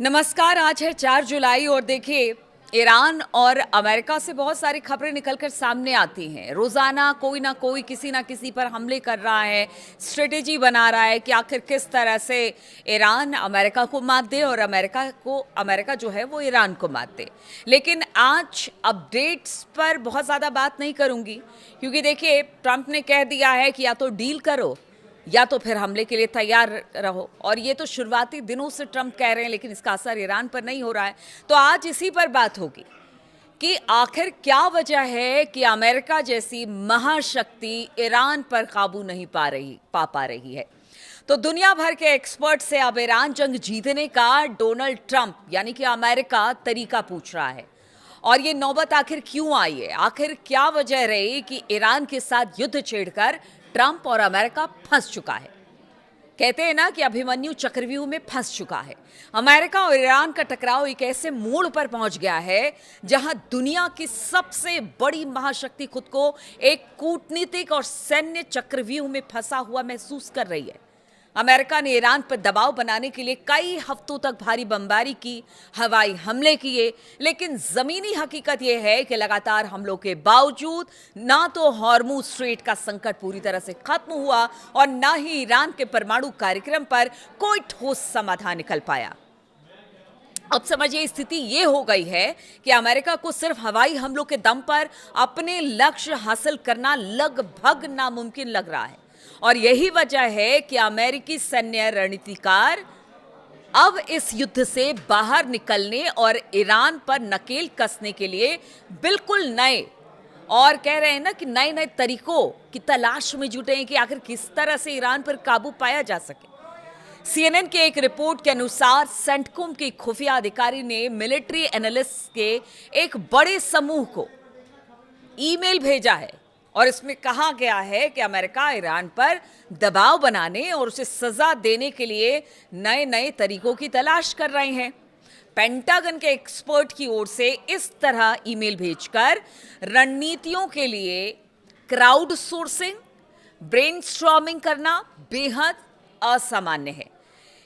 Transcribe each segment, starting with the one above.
नमस्कार। आज है 4 जुलाई और देखिए ईरान और अमेरिका से बहुत सारी खबरें निकलकर सामने आती हैं। रोजाना कोई ना कोई किसी ना किसी पर हमले कर रहा है, स्ट्रेटेजी बना रहा है कि आखिर किस तरह से ईरान अमेरिका को मात दे और अमेरिका जो है वो ईरान को मात दे। लेकिन आज अपडेट्स पर बहुत ज़्यादा बात नहीं करूंगी, क्योंकि देखिए ट्रंप ने कह दिया है कि या तो डील करो या तो फिर हमले के लिए तैयार रहो। और ये तो शुरुआती दिनों से ट्रंप कह रहे हैं, लेकिन इसका असर ईरान पर नहीं हो रहा है। तो आज इसी पर बात होगी कि आखिर क्या वजह है कि अमेरिका जैसी महाशक्ति ईरान पर काबू नहीं पा रही है। तो दुनिया भर के एक्सपर्ट से अब ईरान जंग जीतने का डोनाल्ड ट्रंप यानी कि अमेरिका तरीका पूछ रहा है। और ये नौबत आखिर क्यों आई है, आखिर क्या वजह रही कि ईरान के साथ युद्ध छेड़कर ट्रंप और अमेरिका फंस चुका है। कहते हैं ना कि अभिमन्यु चक्रव्यूह में फंस चुका है। अमेरिका और ईरान का टकराव एक ऐसे मोड़ पर पहुंच गया है जहां दुनिया की सबसे बड़ी महाशक्ति खुद को एक कूटनीतिक और सैन्य चक्रव्यूह में फंसा हुआ महसूस कर रही है। अमेरिका ने ईरान पर दबाव बनाने के लिए कई हफ्तों तक भारी बमबारी की, हवाई हमले किए, लेकिन जमीनी हकीकत यह है कि लगातार हमलों के बावजूद ना तो हॉर्मुज स्ट्रेट का संकट पूरी तरह से खत्म हुआ और ना ही ईरान के परमाणु कार्यक्रम पर कोई ठोस समाधान निकल पाया। अब समझिए स्थिति ये हो गई है कि अमेरिका को सिर्फ हवाई हमलों के दम पर अपने लक्ष्य हासिल करना लगभग नामुमकिन लग रहा है। और यही वजह है कि अमेरिकी सैन्य रणनीतिकार अब इस युद्ध से बाहर निकलने और ईरान पर नकेल कसने के लिए बिल्कुल नए और कह रहे हैं ना कि नए नए तरीकों की तलाश में जुटे हैं कि आखिर किस तरह से ईरान पर काबू पाया जा सके। CNN के एक रिपोर्ट के अनुसार सेंटकॉम के खुफिया अधिकारी ने मिलिट्री एनालिस्ट के एक बड़े समूह को ईमेल भेजा है और इसमें कहा गया है कि अमेरिका ईरान पर दबाव बनाने और उसे सजा देने के लिए नए नए तरीकों की तलाश कर रहे हैं। पेंटागन के एक्सपर्ट की ओर से इस तरह ईमेल भेजकर रणनीतियों के लिए क्राउड सोर्सिंग, ब्रेनस्टॉर्मिंग करना बेहद असामान्य है।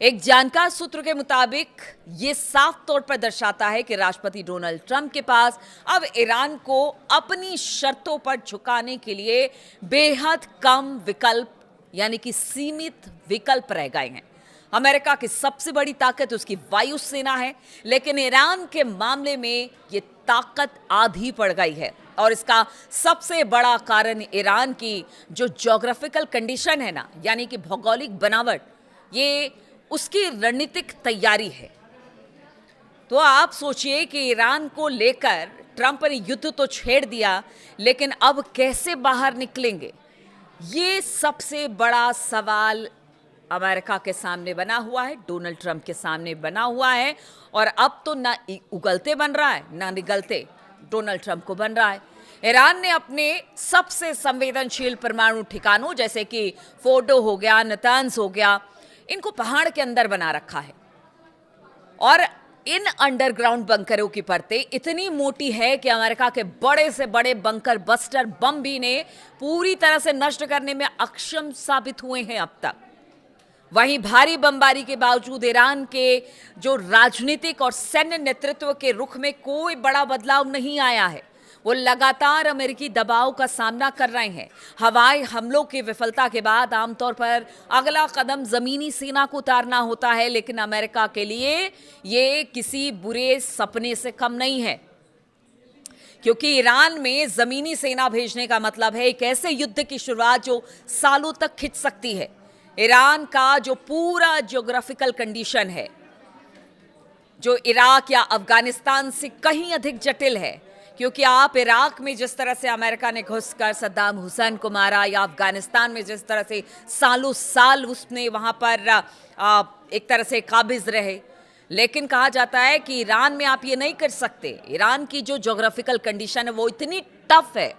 एक जानकार सूत्र के मुताबिक ये साफ तौर पर दर्शाता है कि राष्ट्रपति डोनाल्ड ट्रंप के पास अब ईरान को अपनी शर्तों पर झुकाने के लिए बेहद कम विकल्प यानी कि सीमित विकल्प रह गए हैं। अमेरिका की सबसे बड़ी ताकत उसकी वायुसेना है, लेकिन ईरान के मामले में ये ताकत आधी पड़ गई है। और इसका सबसे बड़ा कारण ईरान की जो ज्योग्राफिकल कंडीशन है ना, यानी कि भौगोलिक बनावट, ये उसकी रणनीतिक तैयारी है। तो आप सोचिए कि ईरान को लेकर ट्रंप ने युद्ध तो छेड़ दिया, लेकिन अब कैसे बाहर निकलेंगे, ये सबसे बड़ा सवाल अमेरिका के सामने बना हुआ है, डोनाल्ड ट्रंप के सामने बना हुआ है। और अब तो ना उगलते बन रहा है ना निगलते डोनाल्ड ट्रंप को बन रहा है। ईरान ने अपने सबसे संवेदनशील परमाणु ठिकानों जैसे कि फोर्डो हो गया, नतान्स हो गया, इनको पहाड़ के अंदर बना रखा है। और इन अंडरग्राउंड बंकरों की परतें इतनी मोटी है कि अमेरिका के बड़े से बड़े बंकर बस्टर बम भी ने पूरी तरह से नष्ट करने में अक्षम साबित हुए हैं अब तक। वहीं भारी बमबारी के बावजूद ईरान के जो राजनीतिक और सैन्य नेतृत्व के रुख में कोई बड़ा बदलाव नहीं आया है। वो लगातार अमेरिकी दबाव का सामना कर रहे हैं। हवाई हमलों की विफलता के बाद आमतौर पर अगला कदम जमीनी सेना को उतारना होता है, लेकिन अमेरिका के लिए ये किसी बुरे सपने से कम नहीं है, क्योंकि ईरान में जमीनी सेना भेजने का मतलब है एक ऐसे युद्ध की शुरुआत जो सालों तक खिंच सकती है। ईरान का जो पूरा ज्योग्राफिकल कंडीशन है, जो इराक या अफगानिस्तान से कहीं अधिक जटिल है, क्योंकि आप इराक में जिस तरह से अमेरिका ने घुसकर सद्दाम हुसैन को मारा, या अफगानिस्तान में जिस तरह से सालों साल उसने वहाँ पर एक तरह से काबिज रहे, लेकिन कहा जाता है कि ईरान में आप ये नहीं कर सकते। ईरान की जो ज्योग्राफिकल कंडीशन है वो इतनी टफ है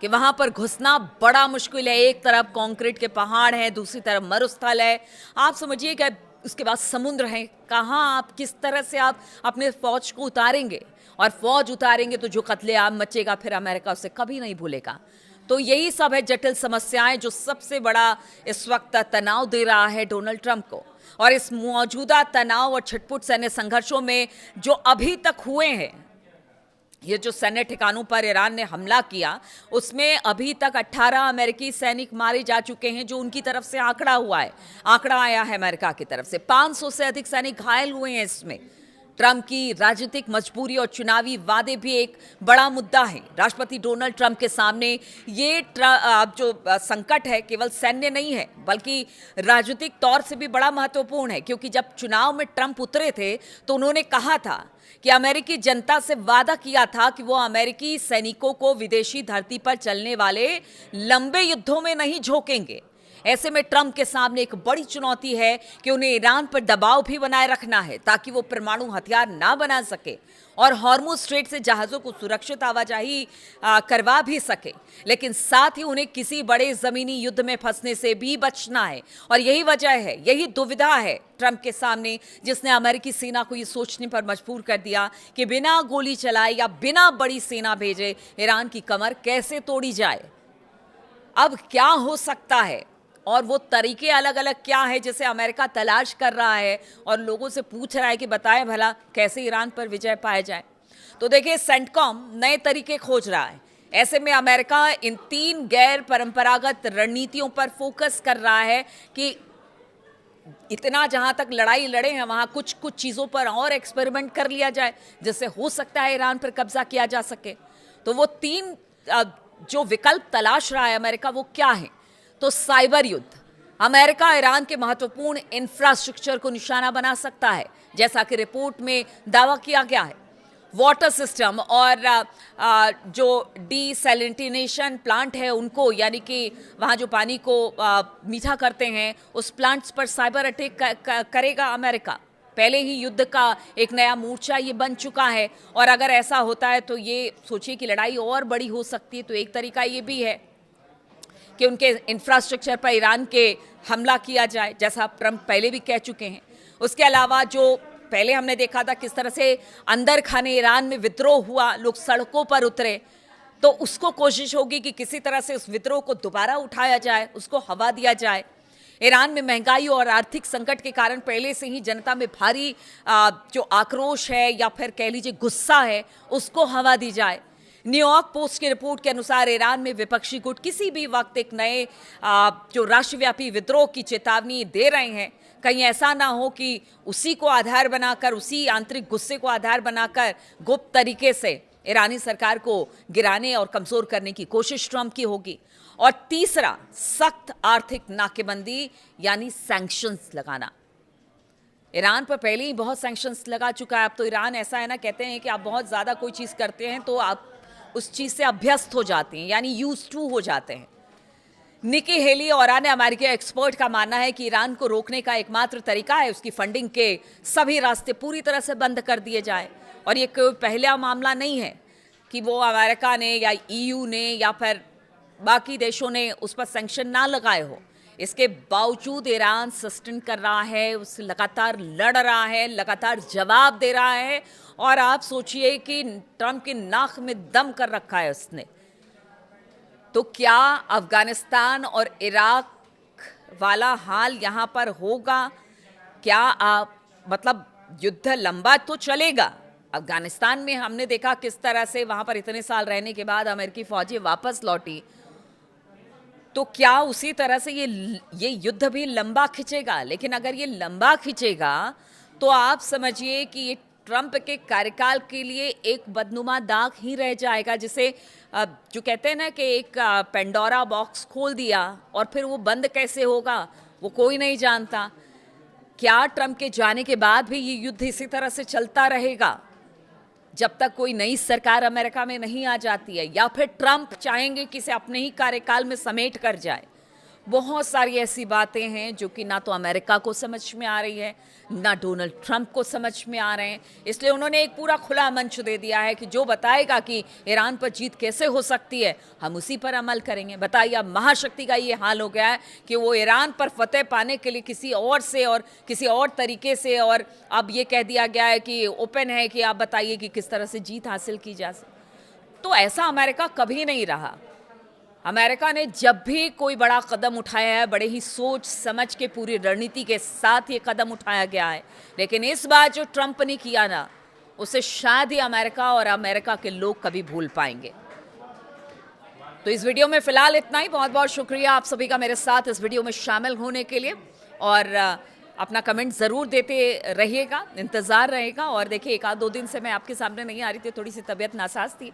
कि वहाँ पर घुसना बड़ा मुश्किल है। एक तरफ कंक्रीट के पहाड़ हैं, दूसरी तरफ मरुस्थल है। आप समझिए कि उसके बाद समुद्र है। कहाँ आप किस तरह से आप अपने फौज को उतारेंगे, और फौज उतारेंगे तो जो कत्लेआम मचेगा फिर अमेरिका उसे कभी नहीं भूलेगा। तो यही सब है जटिल समस्याएं जो सबसे बड़ा इस वक्त तनाव दे रहा है डोनाल्ड ट्रंप को। और इस मौजूदा तनाव और छिटपुट सैन्य संघर्षों में जो अभी तक हुए हैं, ये जो सैन्य ठिकानों पर ईरान ने हमला किया, उसमें अभी तक 18 अमेरिकी सैनिक मारे जा चुके हैं, जो उनकी तरफ से आंकड़ा हुआ है, आंकड़ा आया है अमेरिका की तरफ से। 500 से अधिक सैनिक घायल हुए हैं इसमें। ट्रंप की राजनीतिक मजबूरी और चुनावी वादे भी एक बड़ा मुद्दा है राष्ट्रपति डोनाल्ड ट्रंप के सामने। ये जो संकट है केवल सैन्य नहीं है, बल्कि राजनीतिक तौर से भी बड़ा महत्वपूर्ण है, क्योंकि जब चुनाव में ट्रंप उतरे थे तो उन्होंने कहा था कि अमेरिकी जनता से वादा किया था कि वो अमेरिकी सैनिकों को विदेशी धरती पर चलने वाले लंबे युद्धों में नहीं झोंकेंगे। ऐसे में ट्रंप के सामने एक बड़ी चुनौती है कि उन्हें ईरान पर दबाव भी बनाए रखना है ताकि वो परमाणु हथियार ना बना सके और हॉर्मुज़ स्ट्रेट से जहाज़ों को सुरक्षित आवाजाही करवा भी सके, लेकिन साथ ही उन्हें किसी बड़े ज़मीनी युद्ध में फंसने से भी बचना है। और यही वजह है, यही दुविधा है ट्रंप के सामने, जिसने अमेरिकी सेना को ये सोचने पर मजबूर कर दिया कि बिना गोली चलाए या बिना बड़ी सेना भेजे ईरान की कमर कैसे तोड़ी जाए। अब क्या हो सकता है और वो तरीके अलग अलग क्या है जिसे अमेरिका तलाश कर रहा है और लोगों से पूछ रहा है कि बताएं भला कैसे ईरान पर विजय पाया जाए। तो देखिए, सेंटकॉम नए तरीके खोज रहा है। ऐसे में अमेरिका इन 3 गैर परंपरागत रणनीतियों पर फोकस कर रहा है कि इतना जहां तक लड़ाई लड़े हैं वहां कुछ कुछ चीज़ों पर और एक्सपेरिमेंट कर लिया जाए, जिससे हो सकता है ईरान पर कब्जा किया जा सके। तो वो 3 जो विकल्प तलाश रहा है अमेरिका, वो क्या है? तो साइबर युद्ध। अमेरिका ईरान के महत्वपूर्ण इंफ्रास्ट्रक्चर को निशाना बना सकता है, जैसा कि रिपोर्ट में दावा किया गया है। वाटर सिस्टम और जो डीसैलिनेशन प्लांट है उनको, यानी कि वहाँ जो पानी को मीठा करते हैं, उस प्लांट्स पर साइबर अटैक करेगा अमेरिका। पहले ही युद्ध का एक नया मोर्चा ये बन चुका है, और अगर ऐसा होता है तो ये सोचिए कि लड़ाई और बड़ी हो सकती है। तो एक तरीका ये भी है कि उनके इंफ्रास्ट्रक्चर पर ईरान के हमला किया जाए, जैसा ट्रंप पहले भी कह चुके हैं। उसके अलावा जो पहले हमने देखा था किस तरह से अंदर खाने ईरान में विद्रोह हुआ, लोग सड़कों पर उतरे, तो उसको कोशिश होगी कि किसी तरह से उस विद्रोह को दोबारा उठाया जाए, उसको हवा दिया जाए। ईरान में महंगाई और आर्थिक संकट के कारण पहले से ही जनता में भारी जो आक्रोश है या फिर कह लीजिए गुस्सा है, उसको हवा दी जाए। न्यूयॉर्क पोस्ट की रिपोर्ट के अनुसार ईरान में विपक्षी गुट किसी भी वक्त एक नए जो राष्ट्रव्यापी विद्रोह की चेतावनी दे रहे हैं। कहीं ऐसा ना हो कि उसी को आधार बनाकर, उसी आंतरिक गुस्से को आधार बनाकर गुप्त तरीके से ईरानी सरकार को गिराने और कमजोर करने की कोशिश ट्रंप की होगी। और तीसरा, सख्त आर्थिक नाकेबंदी यानी सैंक्शंस लगाना। ईरान पर पहले ही बहुत सैंक्शंस लगा चुका है। अब तो ईरान ऐसा है ना, कहते हैं कि आप बहुत ज़्यादा कोई चीज़ करते हैं तो आप उस चीज़ से अभ्यस्त हो जाते हैं, यानी यूज टू हो जाते हैं। निकी हेली और अन्य अमेरिकी एक्सपर्ट का मानना है कि ईरान को रोकने का एकमात्र तरीका है उसकी फंडिंग के सभी रास्ते पूरी तरह से बंद कर दिए जाए। और ये कोई पहला मामला नहीं है कि वो अमेरिका ने या ईयू ने या फिर बाकी देशों ने उस पर सैंक्शन ना लगाए हो। इसके बावजूद ईरान सस्टेन कर रहा है, उससे लगातार लड़ रहा है, लगातार जवाब दे रहा है। और आप सोचिए कि ट्रंप की नाक में दम कर रखा है उसने। तो क्या अफगानिस्तान और इराक वाला हाल यहाँ पर होगा? क्या मतलब युद्ध लंबा तो चलेगा। अफगानिस्तान में हमने देखा किस तरह से वहाँ पर इतने साल रहने के बाद अमेरिकी फौजी वापस लौटी। तो क्या उसी तरह से ये युद्ध भी लंबा खिंचेगा? लेकिन अगर ये लंबा खिंचेगा तो आप समझिए कि ये ट्रंप के कार्यकाल के लिए एक बदनुमा दाग ही रह जाएगा, जिसे जो कहते हैं ना कि एक पेंडोरा बॉक्स खोल दिया और फिर वो बंद कैसे होगा वो कोई नहीं जानता। क्या ट्रंप के जाने के बाद भी ये युद्ध इसी तरह से चलता रहेगा जब तक कोई नई सरकार अमेरिका में नहीं आ जाती है, या फिर ट्रंप चाहेंगे कि इसे अपने ही कार्यकाल में समेट कर जाए? बहुत सारी ऐसी बातें हैं जो कि ना तो अमेरिका को समझ में आ रही है, ना डोनाल्ड ट्रंप को समझ में आ रहे हैं। इसलिए उन्होंने एक पूरा खुला मंच दे दिया है कि जो बताएगा कि ईरान पर जीत कैसे हो सकती है, हम उसी पर अमल करेंगे। बताइए, अब महाशक्ति का ये हाल हो गया है कि वो ईरान पर फतेह पाने के लिए किसी और से और किसी और तरीके से, और अब ये कह दिया गया है कि ओपन है कि आप बताइए कि किस तरह से जीत हासिल की जा सके। तो ऐसा अमेरिका कभी नहीं रहा। अमेरिका ने जब भी कोई बड़ा कदम उठाया है, बड़े ही सोच समझ के पूरी रणनीति के साथ ये कदम उठाया गया है, लेकिन इस बार जो ट्रंप ने किया ना, उसे शायद ही अमेरिका और अमेरिका के लोग कभी भूल पाएंगे। तो इस वीडियो में फिलहाल इतना ही। बहुत बहुत शुक्रिया आप सभी का मेरे साथ इस वीडियो में शामिल होने के लिए, और अपना कमेंट ज़रूर देते रहिएगा, इंतज़ार रहेगा। और देखिए, एक आध दो दिन से मैं आपके सामने नहीं आ रही थी, थोड़ी सी तबीयत नासाज थी,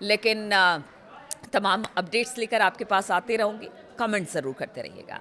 लेकिन तमाम अपडेट्स लेकर आपके पास आते रहूँगी। कमेंट ज़रूर करते रहिएगा।